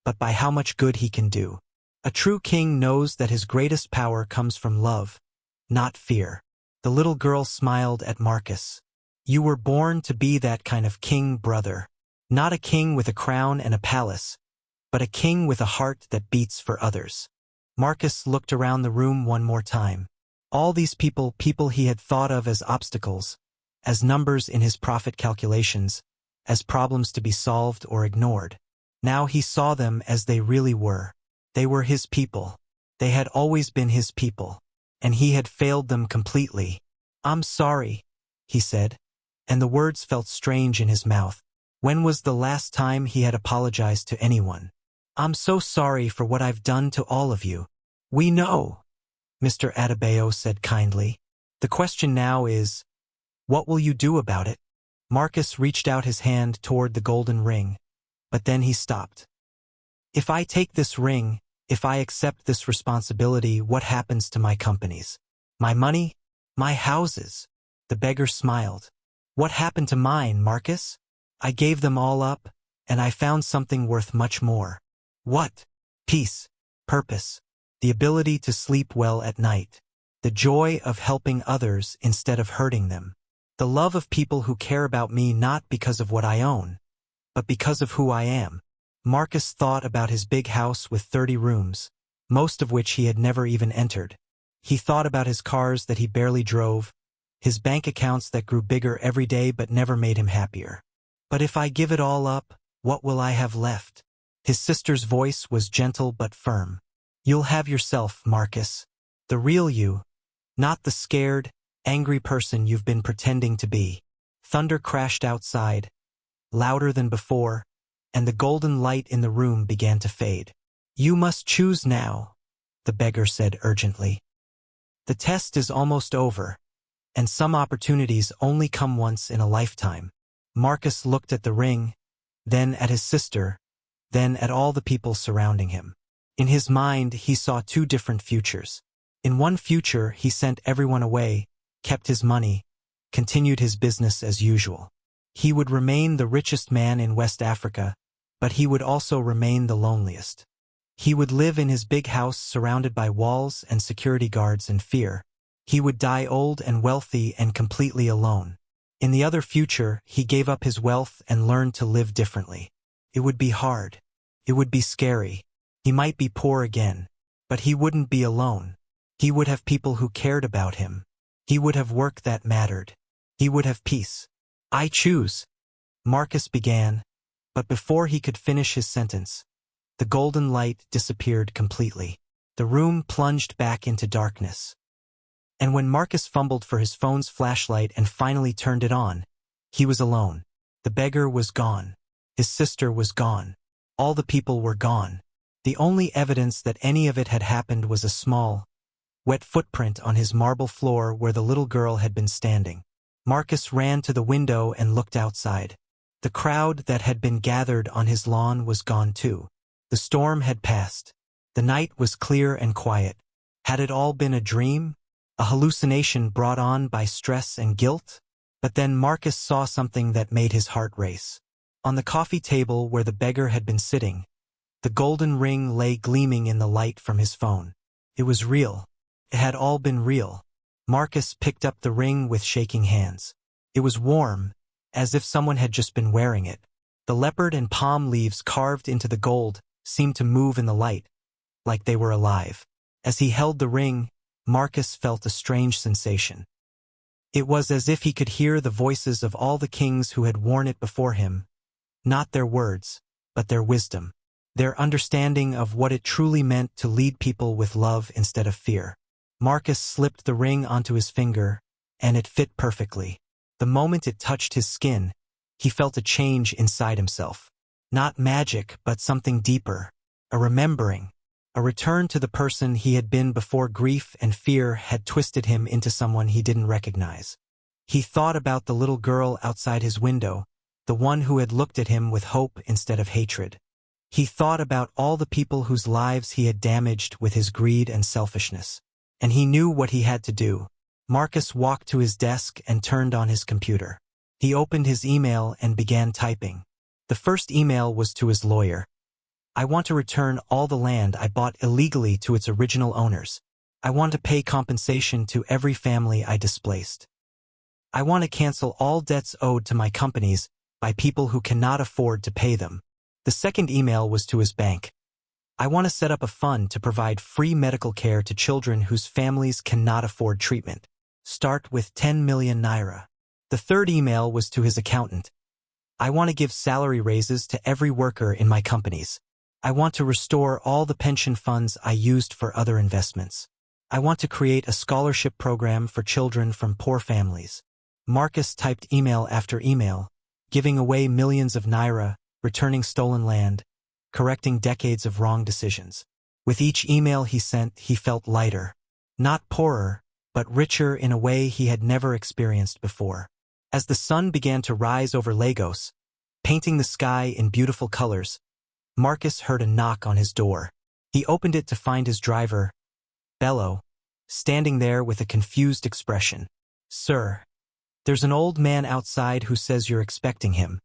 but by how much good he can do. A true king knows that his greatest power comes from love, not fear. The little girl smiled at Marcus. You were born to be that kind of king, brother. Not a king with a crown and a palace, but a king with a heart that beats for others. Marcus looked around the room one more time. All these people he had thought of as obstacles, as numbers in his profit calculations, as problems to be solved or ignored. Now he saw them as they really were. They were his people. They had always been his people. And he had failed them completely. I'm sorry, he said, and the words felt strange in his mouth. When was the last time he had apologized to anyone? I'm so sorry for what I've done to all of you. We know, Mr. Adebayo said kindly. The question now is, what will you do about it? Marcus reached out his hand toward the golden ring, but then he stopped. If I take this ring, if I accept this responsibility, what happens to my companies? My money? My houses? The beggar smiled. What happened to mine, Marcus? I gave them all up, and I found something worth much more. What? Peace, purpose, the ability to sleep well at night, the joy of helping others instead of hurting them, the love of people who care about me not because of what I own, but because of who I am. Marcus thought about his big house with 30 rooms, most of which he had never even entered. He thought about his cars that he barely drove, his bank accounts that grew bigger every day but never made him happier. But if I give it all up, what will I have left? His sister's voice was gentle but firm. You'll have yourself, Marcus. The real you, not the scared, angry person you've been pretending to be. Thunder crashed outside, louder than before, and the golden light in the room began to fade. You must choose now, the beggar said urgently. The test is almost over, and some opportunities only come once in a lifetime. Marcus looked at the ring, then at his sister, then at all the people surrounding him. In his mind, he saw two different futures. In one future, he sent everyone away, kept his money, continued his business as usual. He would remain the richest man in West Africa, but he would also remain the loneliest. He would live in his big house surrounded by walls and security guards and fear. He would die old and wealthy and completely alone. In the other future, he gave up his wealth and learned to live differently. It would be hard. It would be scary. He might be poor again, but he wouldn't be alone. He would have people who cared about him. He would have work that mattered. He would have peace. I choose, Marcus began, but before he could finish his sentence, the golden light disappeared completely. The room plunged back into darkness. And when Marcus fumbled for his phone's flashlight and finally turned it on, he was alone. The beggar was gone. His sister was gone. All the people were gone. The only evidence that any of it had happened was a small, wet footprint on his marble floor where the little girl had been standing. Marcus ran to the window and looked outside. The crowd that had been gathered on his lawn was gone too. The storm had passed. The night was clear and quiet. Had it all been a dream? A hallucination brought on by stress and guilt? But then Marcus saw something that made his heart race. On the coffee table where the beggar had been sitting, the golden ring lay gleaming in the light from his phone. It was real. It had all been real. Marcus picked up the ring with shaking hands. It was warm, as if someone had just been wearing it. The leopard and palm leaves carved into the gold seemed to move in the light, like they were alive. As he held the ring, Marcus felt a strange sensation. It was as if he could hear the voices of all the kings who had worn it before him, not their words, but their wisdom, their understanding of what it truly meant to lead people with love instead of fear. Marcus slipped the ring onto his finger, and it fit perfectly. The moment it touched his skin, he felt a change inside himself. Not magic, but something deeper, a remembering, a return to the person he had been before grief and fear had twisted him into someone he didn't recognize. He thought about the little girl outside his window, the one who had looked at him with hope instead of hatred. He thought about all the people whose lives he had damaged with his greed and selfishness. And he knew what he had to do. Marcus walked to his desk and turned on his computer. He opened his email and began typing. The first email was to his lawyer. I want to return all the land I bought illegally to its original owners. I want to pay compensation to every family I displaced. I want to cancel all debts owed to my companies by people who cannot afford to pay them. The second email was to his bank. I want to set up a fund to provide free medical care to children whose families cannot afford treatment. Start with 10 million naira. The third email was to his accountant. I want to give salary raises to every worker in my companies. I want to restore all the pension funds I used for other investments. I want to create a scholarship program for children from poor families. Marcus typed email after email, giving away millions of naira, returning stolen land, correcting decades of wrong decisions. With each email he sent, he felt lighter. Not poorer, but richer in a way he had never experienced before. As the sun began to rise over Lagos, painting the sky in beautiful colors, Marcus heard a knock on his door. He opened it to find his driver, Bello, standing there with a confused expression. "Sir, there's an old man outside who says you're expecting him.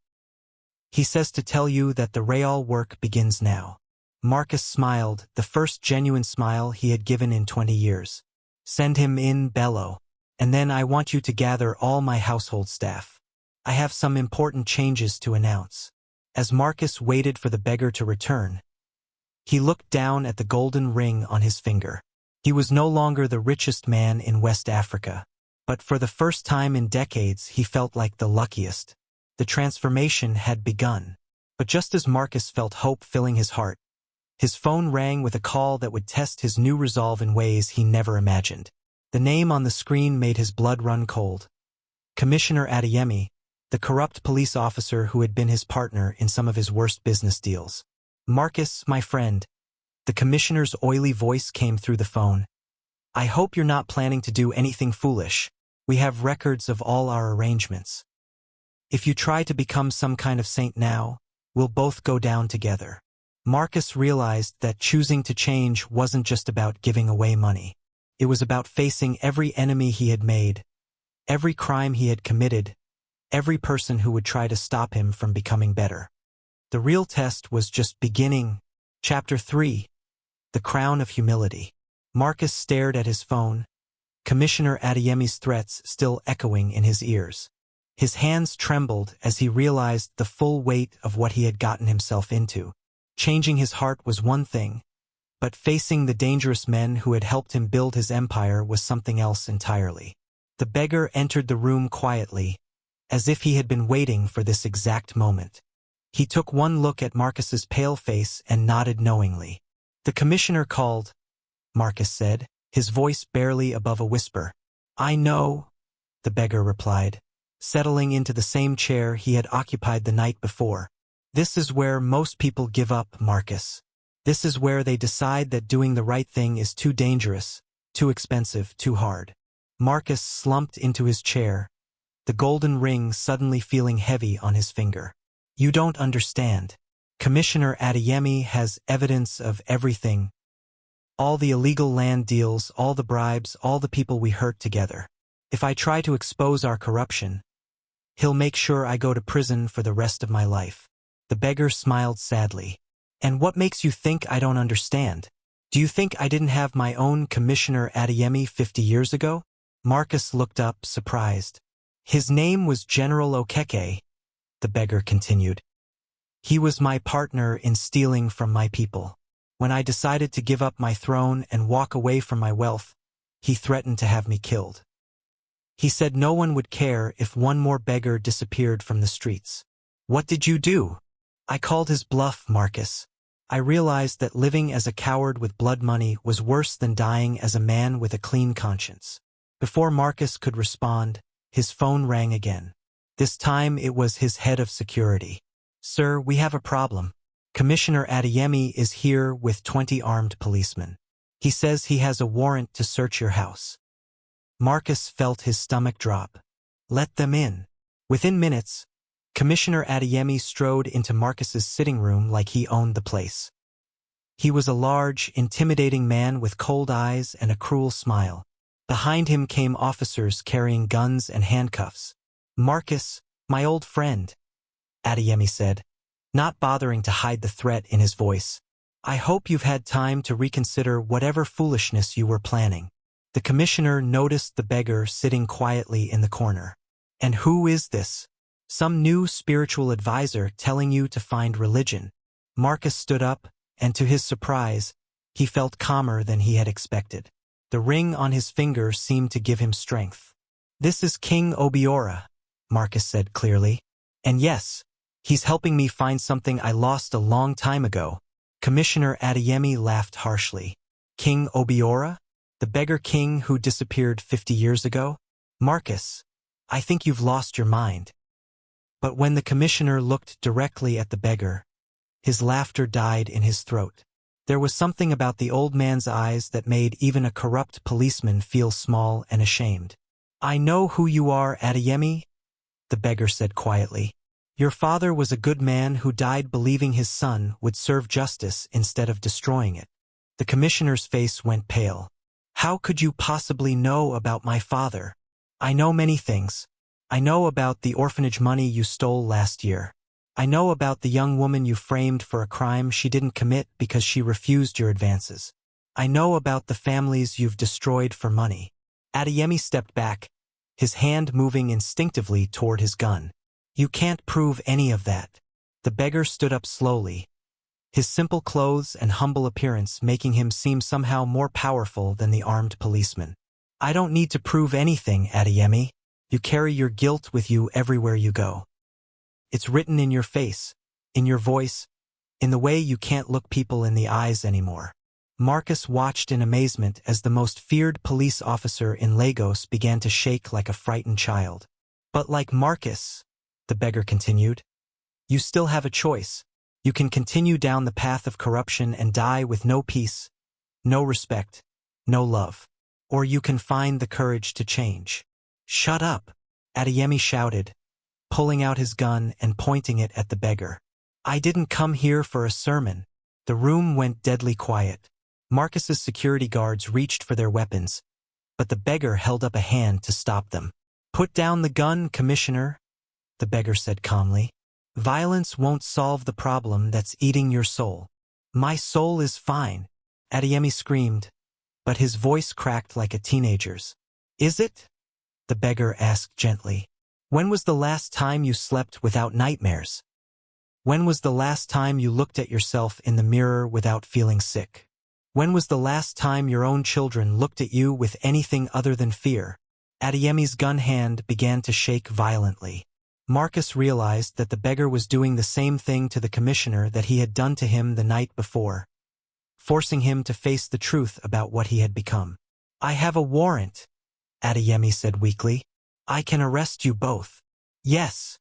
He says to tell you that the real work begins now." Marcus smiled, the first genuine smile he had given in 20 years. "Send him in, Bello. And then I want you to gather all my household staff. I have some important changes to announce." As Marcus waited for the beggar to return, he looked down at the golden ring on his finger. He was no longer the richest man in West Africa, but for the first time in decades he felt like the luckiest. The transformation had begun. But just as Marcus felt hope filling his heart, his phone rang with a call that would test his new resolve in ways he never imagined. The name on the screen made his blood run cold. Commissioner Adeyemi, the corrupt police officer who had been his partner in some of his worst business deals. "Marcus, my friend," the commissioner's oily voice came through the phone. "I hope you're not planning to do anything foolish. We have records of all our arrangements. If you try to become some kind of saint now, we'll both go down together." Marcus realized that choosing to change wasn't just about giving away money. It was about facing every enemy he had made, every crime he had committed, every person who would try to stop him from becoming better. The real test was just beginning. Chapter 3. The Crown of Humility. Marcus stared at his phone, Commissioner Adeyemi's threats still echoing in his ears. His hands trembled as he realized the full weight of what he had gotten himself into. Changing his heart was one thing, but facing the dangerous men who had helped him build his empire was something else entirely. The beggar entered the room quietly, as if he had been waiting for this exact moment. He took one look at Marcus's pale face and nodded knowingly. "The commissioner called," Marcus said, his voice barely above a whisper. "I know," the beggar replied, settling into the same chair he had occupied the night before. "This is where most people give up, Marcus. This is where they decide that doing the right thing is too dangerous, too expensive, too hard." Marcus slumped into his chair, the golden ring suddenly feeling heavy on his finger. "You don't understand. Commissioner Adeyemi has evidence of everything. All the illegal land deals, all the bribes, all the people we hurt together. If I try to expose our corruption, he'll make sure I go to prison for the rest of my life." The beggar smiled sadly. "And what makes you think I don't understand? Do you think I didn't have my own Commissioner Adeyemi 50 years ago?" Marcus looked up, surprised. "His name was General Okeke," the beggar continued. "He was my partner in stealing from my people. When I decided to give up my throne and walk away from my wealth, he threatened to have me killed. He said no one would care if one more beggar disappeared from the streets. What did you do?" "I called his bluff, Marcus. I realized that living as a coward with blood money was worse than dying as a man with a clean conscience." Before Marcus could respond, his phone rang again. This time it was his head of security. "Sir, we have a problem. Commissioner Adeyemi is here with 20 armed policemen. He says he has a warrant to search your house." Marcus felt his stomach drop. "Let them in." Within minutes, Commissioner Adeyemi strode into Marcus's sitting room like he owned the place. He was a large, intimidating man with cold eyes and a cruel smile. Behind him came officers carrying guns and handcuffs. "Marcus, my old friend," Adeyemi said, not bothering to hide the threat in his voice. "I hope you've had time to reconsider whatever foolishness you were planning." The commissioner noticed the beggar sitting quietly in the corner. "And who is this? Some new spiritual advisor telling you to find religion?" Marcus stood up, and to his surprise, he felt calmer than he had expected. The ring on his finger seemed to give him strength. "This is King Obiora," Marcus said clearly. "And yes, he's helping me find something I lost a long time ago." Commissioner Adeyemi laughed harshly. "King Obiora? The beggar king who disappeared 50 years ago? Marcus, I think you've lost your mind." But when the commissioner looked directly at the beggar, His laughter died in his throat. There was something about the old man's eyes that made even a corrupt policeman feel small and ashamed. "I know who you are, Adeyemi," the beggar said quietly. "Your father was a good man who died believing his son would serve justice instead of destroying it." The commissioner's face went pale. "How could you possibly know about my father?" "I know many things. I know about the orphanage money you stole last year. I know about the young woman you framed for a crime she didn't commit because she refused your advances. I know about the families you've destroyed for money." Adeyemi stepped back, his hand moving instinctively toward his gun. "You can't prove any of that." The beggar stood up slowly, his simple clothes and humble appearance making him seem somehow more powerful than the armed policeman. "I don't need to prove anything, Adeyemi. You carry your guilt with you everywhere you go. It's written in your face, in your voice, in the way you can't look people in the eyes anymore." Marcus watched in amazement as the most feared police officer in Lagos began to shake like a frightened child. "But like Marcus," the beggar continued, "you still have a choice. You can continue down the path of corruption and die with no peace, no respect, no love. Or you can find the courage to change." "Shut up," Adeyemi shouted, pulling out his gun and pointing it at the beggar. "I didn't come here for a sermon." The room went deadly quiet. Marcus's security guards reached for their weapons, but the beggar held up a hand to stop them. "Put down the gun, Commissioner," the beggar said calmly. "Violence won't solve the problem that's eating your soul." "My soul is fine," Adeyemi screamed, but his voice cracked like a teenager's. "Is it?" the beggar asked gently. "When was the last time you slept without nightmares? When was the last time you looked at yourself in the mirror without feeling sick? When was the last time your own children looked at you with anything other than fear?" Adeyemi's gun hand began to shake violently. Marcus realized that the beggar was doing the same thing to the commissioner that he had done to him the night before, forcing him to face the truth about what he had become. "I have a warrant," Adeyemi said weakly. "I can arrest you both." "Yes,"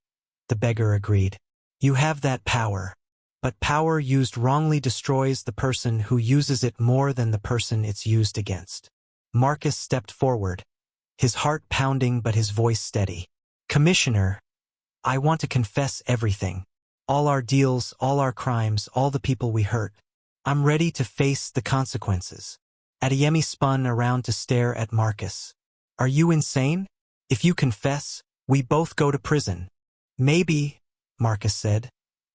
the beggar agreed. "You have that power. But power used wrongly destroys the person who uses it more than the person it's used against." Marcus stepped forward, his heart pounding but his voice steady. "Commissioner, I want to confess everything. All our deals, all our crimes, all the people we hurt. I'm ready to face the consequences." Adeyemi spun around to stare at Marcus. "Are you insane? If you confess, we both go to prison." "Maybe," Marcus said,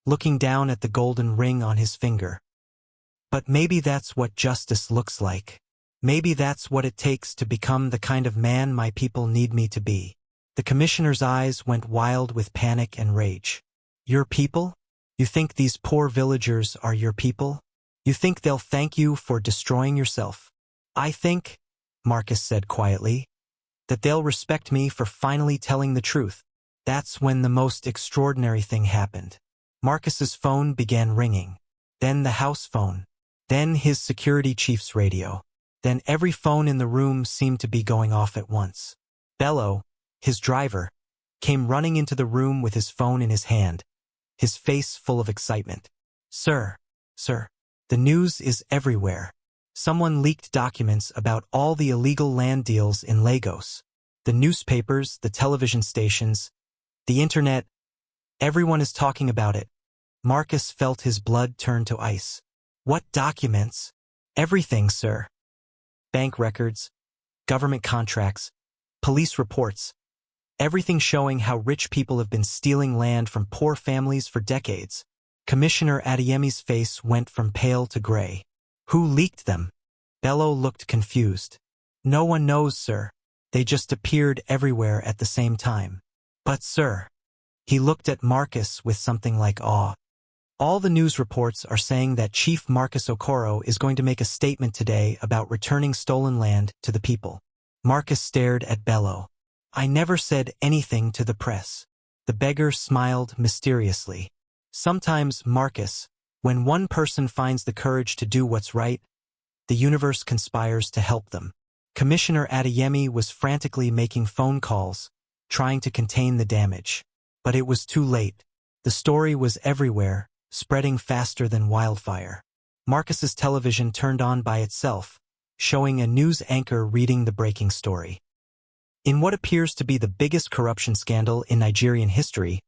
looking down at the golden ring on his finger. "But maybe that's what justice looks like. Maybe that's what it takes to become the kind of man my people need me to be." The commissioner's eyes went wild with panic and rage. "Your people? You think these poor villagers are your people? You think they'll thank you for destroying yourself?" "I think," Marcus said quietly, "that they'll respect me for finally telling the truth." That's when the most extraordinary thing happened. Marcus's phone began ringing, then the house phone, then his security chief's radio. Then every phone in the room seemed to be going off at once. Bello, his driver, came running into the room with his phone in his hand, his face full of excitement. Sir, the news is everywhere. Someone leaked documents about all the illegal land deals in Lagos. The newspapers, the television stations, the internet, everyone is talking about it." Marcus felt his blood turn to ice. "What documents?" "Everything, sir. Bank records, government contracts, police reports, everything showing how rich people have been stealing land from poor families for decades." Commissioner Adeyemi's face went from pale to gray. "Who leaked them?" Bello looked confused. "No one knows, sir. They just appeared everywhere at the same time." "But, sir," he looked at Marcus with something like awe. "All the news reports are saying that Chief Marcus Okoro is going to make a statement today about returning stolen land to the people." Marcus stared at Bello. "I never said anything to the press." The beggar smiled mysteriously. "Sometimes, Marcus, when one person finds the courage to do what's right, the universe conspires to help them." Commissioner Adeyemi was frantically making phone calls, trying to contain the damage. But it was too late. The story was everywhere, spreading faster than wildfire. Marcus's television turned on by itself, showing a news anchor reading the breaking story. In what appears to be the biggest corruption scandal in Nigerian history,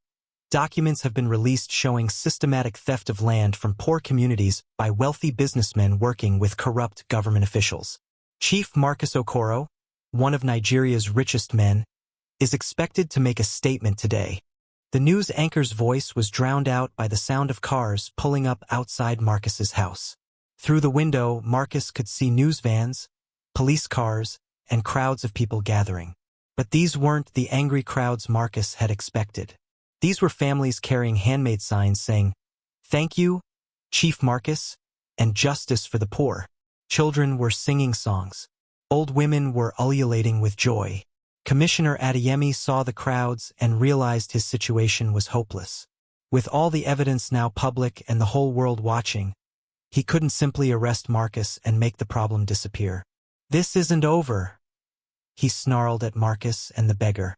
documents have been released showing systematic theft of land from poor communities by wealthy businessmen working with corrupt government officials. Chief Marcus Okoro, one of Nigeria's richest men, is expected to make a statement today. The news anchor's voice was drowned out by the sound of cars pulling up outside Marcus's house. Through the window, Marcus could see news vans, police cars, and crowds of people gathering. But these weren't the angry crowds Marcus had expected. These were families carrying handmade signs saying, "Thank you, Chief Marcus," and "Justice for the poor." Children were singing songs. Old women were ululating with joy. Commissioner Adeyemi saw the crowds and realized his situation was hopeless. With all the evidence now public and the whole world watching, he couldn't simply arrest Marcus and make the problem disappear. "This isn't over," he snarled at Marcus and the beggar.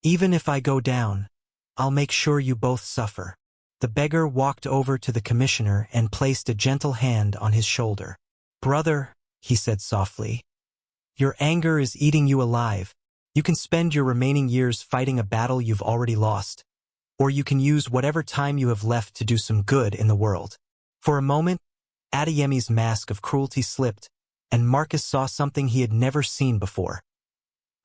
"Even if I go down, I'll make sure you both suffer." The beggar walked over to the commissioner and placed a gentle hand on his shoulder. "Brother," he said softly, "your anger is eating you alive. You can spend your remaining years fighting a battle you've already lost, or you can use whatever time you have left to do some good in the world." For a moment, Adeyemi's mask of cruelty slipped, and Marcus saw something he had never seen before.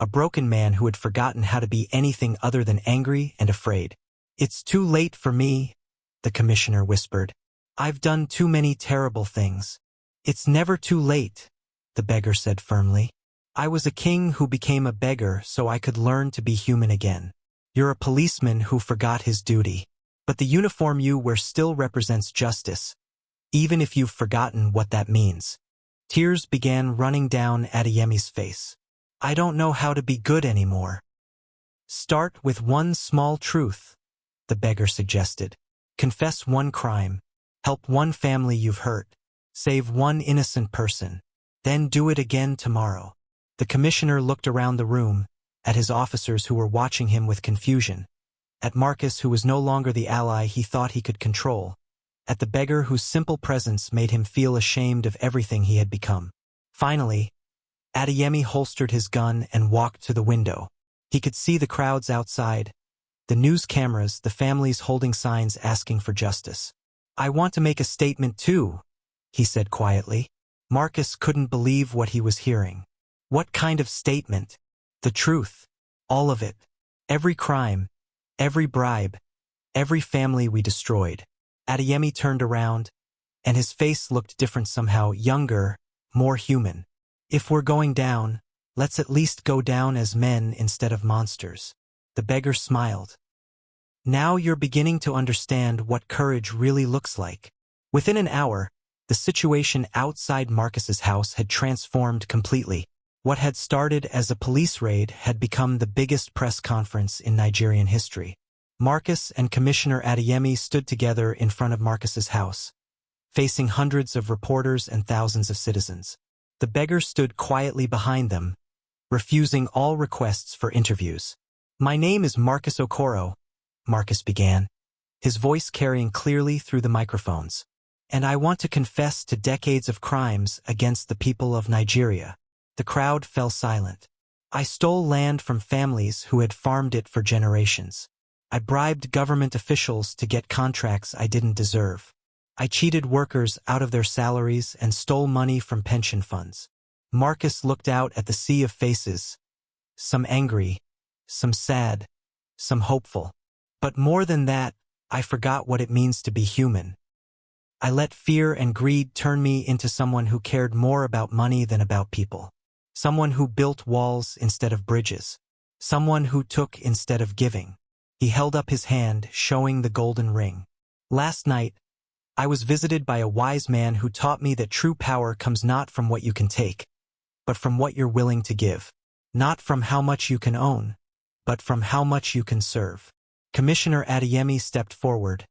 A broken man who had forgotten how to be anything other than angry and afraid. "It's too late for me," the commissioner whispered. "I've done too many terrible things." "It's never too late," the beggar said firmly. "I was a king who became a beggar so I could learn to be human again. You're a policeman who forgot his duty. But the uniform you wear still represents justice, even if you've forgotten what that means." Tears began running down Adeyemi's face. "I don't know how to be good anymore." "Start with one small truth," the beggar suggested. "Confess one crime, help one family you've hurt, save one innocent person. Then do it again tomorrow." The commissioner looked around the room, at his officers who were watching him with confusion, at Marcus who was no longer the ally he thought he could control, at the beggar whose simple presence made him feel ashamed of everything he had become. Finally, Adeyemi holstered his gun and walked to the window. He could see the crowds outside, the news cameras, the families holding signs asking for justice. "I want to make a statement too," he said quietly. Marcus couldn't believe what he was hearing. What kind of statement? The truth. All of it. Every crime. Every bribe. Every family we destroyed. Adeyemi turned around, and his face looked different somehow, younger, more human. "If we're going down, let's at least go down as men instead of monsters." The beggar smiled. "Now you're beginning to understand what courage really looks like." Within an hour, the situation outside Marcus's house had transformed completely. What had started as a police raid had become the biggest press conference in Nigerian history. Marcus and Commissioner Adeyemi stood together in front of Marcus's house, facing hundreds of reporters and thousands of citizens. The beggar stood quietly behind them, refusing all requests for interviews. "My name is Marcus Okoro," Marcus began, his voice carrying clearly through the microphones. "And I want to confess to decades of crimes against the people of Nigeria." The crowd fell silent. "I stole land from families who had farmed it for generations. I bribed government officials to get contracts I didn't deserve. I cheated workers out of their salaries and stole money from pension funds." Marcus looked out at the sea of faces, some angry, some sad, some hopeful. "But more than that, I forgot what it means to be human. I let fear and greed turn me into someone who cared more about money than about people. Someone who built walls instead of bridges. Someone who took instead of giving." He held up his hand, showing the golden ring. "Last night, I was visited by a wise man who taught me that true power comes not from what you can take, but from what you're willing to give. Not from how much you can own, but from how much you can serve." Commissioner Adeyemi stepped forward,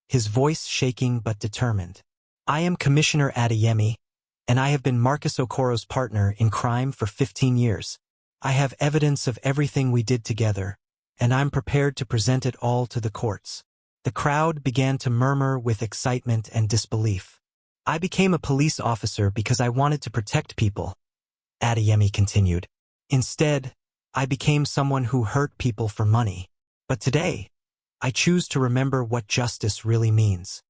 his voice shaking but determined. "I am Commissioner Adeyemi, and I have been Marcus Okoro's partner in crime for 15 years. I have evidence of everything we did together, and I'm prepared to present it all to the courts." The crowd began to murmur with excitement and disbelief. I became a police officer because I wanted to protect people, Adeyemi continued. Instead, I became someone who hurt people for money. But today, I choose to remember what justice really means.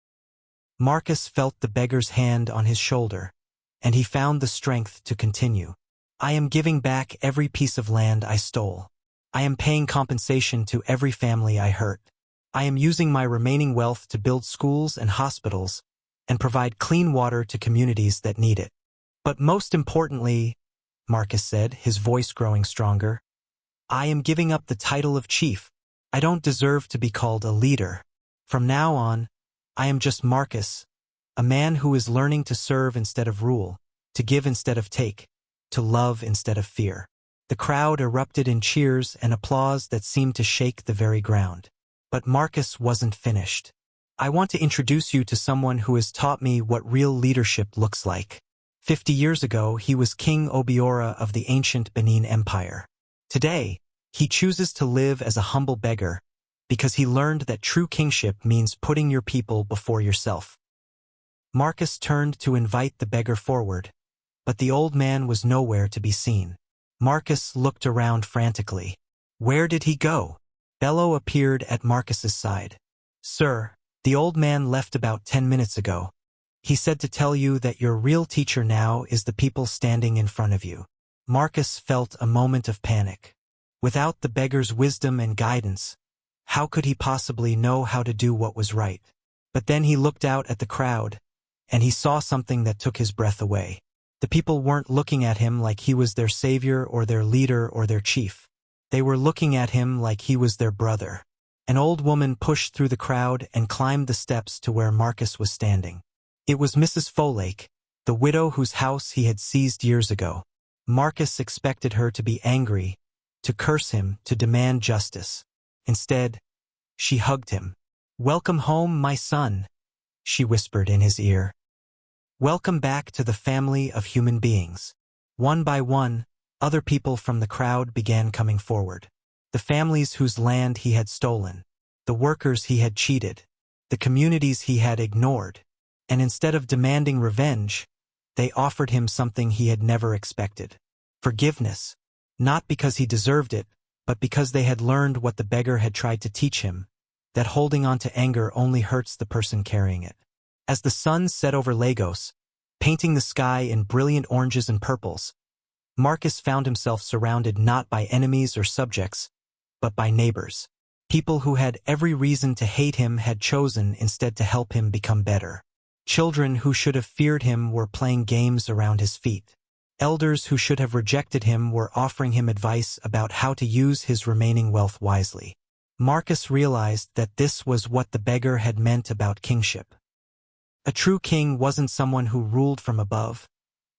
Marcus felt the beggar's hand on his shoulder, and he found the strength to continue. I am giving back every piece of land I stole. I am paying compensation to every family I hurt. I am using my remaining wealth to build schools and hospitals and provide clean water to communities that need it. But most importantly, Marcus said, his voice growing stronger, I am giving up the title of chief. I don't deserve to be called a leader. From now on, I am just Marcus, a man who is learning to serve instead of rule, to give instead of take, to love instead of fear. The crowd erupted in cheers and applause that seemed to shake the very ground. But Marcus wasn't finished. I want to introduce you to someone who has taught me what real leadership looks like. 50 years ago, he was King Obiora of the ancient Benin Empire. Today, he chooses to live as a humble beggar because he learned that true kingship means putting your people before yourself. Marcus turned to invite the beggar forward, but the old man was nowhere to be seen. Marcus looked around frantically. Where did he go? Bello appeared at Marcus's side. Sir, the old man left about 10 minutes ago. He said to tell you that your real teacher now is the people standing in front of you. Marcus felt a moment of panic. Without the beggar's wisdom and guidance, how could he possibly know how to do what was right? But then he looked out at the crowd, and he saw something that took his breath away. The people weren't looking at him like he was their savior or their leader or their chief. They were looking at him like he was their brother. An old woman pushed through the crowd and climbed the steps to where Marcus was standing. It was Mrs. Folktale, the widow whose house he had seized years ago. Marcus expected her to be angry, to curse him, to demand justice. Instead, she hugged him. Welcome home, my son, she whispered in his ear. Welcome back to the family of human beings. One by one, other people from the crowd began coming forward. The families whose land he had stolen, the workers he had cheated, the communities he had ignored, and instead of demanding revenge, they offered him something he had never expected. Forgiveness, not because he deserved it, but because they had learned what the beggar had tried to teach him, that holding on to anger only hurts the person carrying it. As the sun set over Lagos, painting the sky in brilliant oranges and purples, Marcus found himself surrounded not by enemies or subjects, but by neighbors. People who had every reason to hate him had chosen instead to help him become better. Children who should have feared him were playing games around his feet. Elders who should have rejected him were offering him advice about how to use his remaining wealth wisely. Marcus realized that this was what the beggar had meant about kingship. A true king wasn't someone who ruled from above,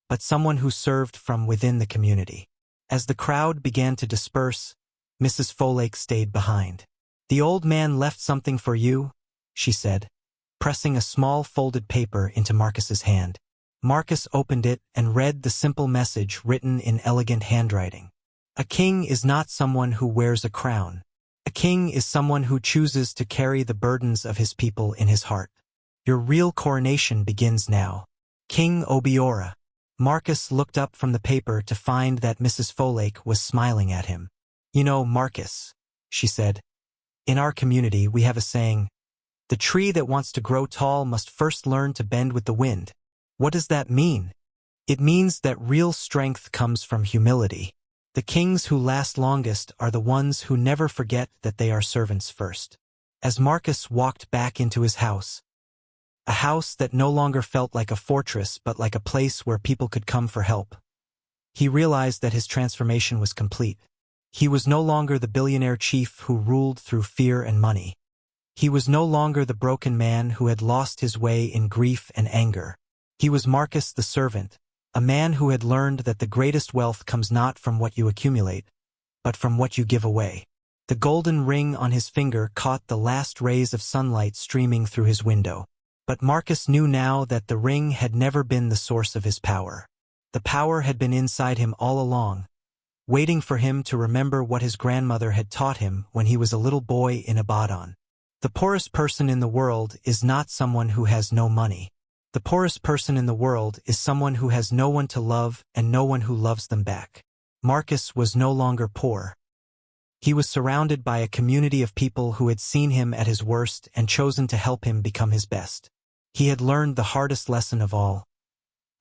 but someone who served from within the community. As the crowd began to disperse, Mrs. Folktale stayed behind. The old man left something for you, she said, pressing a small folded paper into Marcus's hand. Marcus opened it and read the simple message written in elegant handwriting. A king is not someone who wears a crown. A king is someone who chooses to carry the burdens of his people in his heart. Your real coronation begins now. King Obiora. Marcus looked up from the paper to find that Mrs. Folktale was smiling at him. You know, Marcus, she said, in our community we have a saying, the tree that wants to grow tall must first learn to bend with the wind. What does that mean? It means that real strength comes from humility. The kings who last longest are the ones who never forget that they are servants first. As Marcus walked back into his house, a house that no longer felt like a fortress but like a place where people could come for help, he realized that his transformation was complete. He was no longer the billionaire chief who ruled through fear and money. He was no longer the broken man who had lost his way in grief and anger. He was Marcus the servant, a man who had learned that the greatest wealth comes not from what you accumulate, but from what you give away. The golden ring on his finger caught the last rays of sunlight streaming through his window. But Marcus knew now that the ring had never been the source of his power. The power had been inside him all along, waiting for him to remember what his grandmother had taught him when he was a little boy in Ibadan. The poorest person in the world is not someone who has no money. The poorest person in the world is someone who has no one to love and no one who loves them back. Marcus was no longer poor. He was surrounded by a community of people who had seen him at his worst and chosen to help him become his best. He had learned the hardest lesson of all,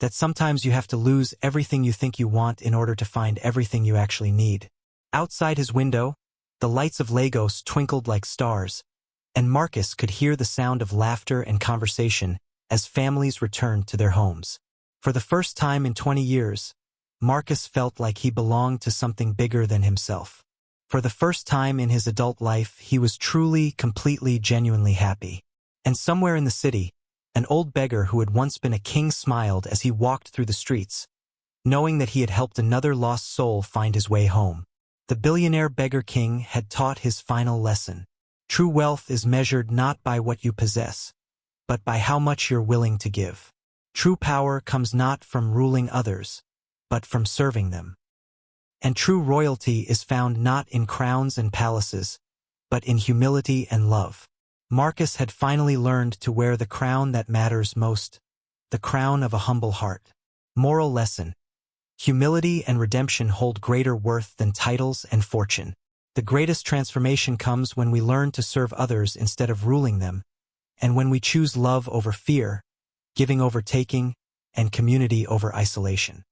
that sometimes you have to lose everything you think you want in order to find everything you actually need. Outside his window, the lights of Lagos twinkled like stars, and Marcus could hear the sound of laughter and conversation as families returned to their homes. For the first time in 20 years, Marcus felt like he belonged to something bigger than himself. For the first time in his adult life, he was truly, completely, genuinely happy. And somewhere in the city, an old beggar who had once been a king smiled as he walked through the streets, knowing that he had helped another lost soul find his way home. The billionaire beggar king had taught his final lesson. True wealth is measured not by what you possess, but by how much you're willing to give. True power comes not from ruling others, but from serving them. And true royalty is found not in crowns and palaces, but in humility and love. Marcus had finally learned to wear the crown that matters most, the crown of a humble heart. Moral lesson: humility and redemption hold greater worth than titles and fortune. The greatest transformation comes when we learn to serve others instead of ruling them, and when we choose love over fear, giving over taking, and community over isolation.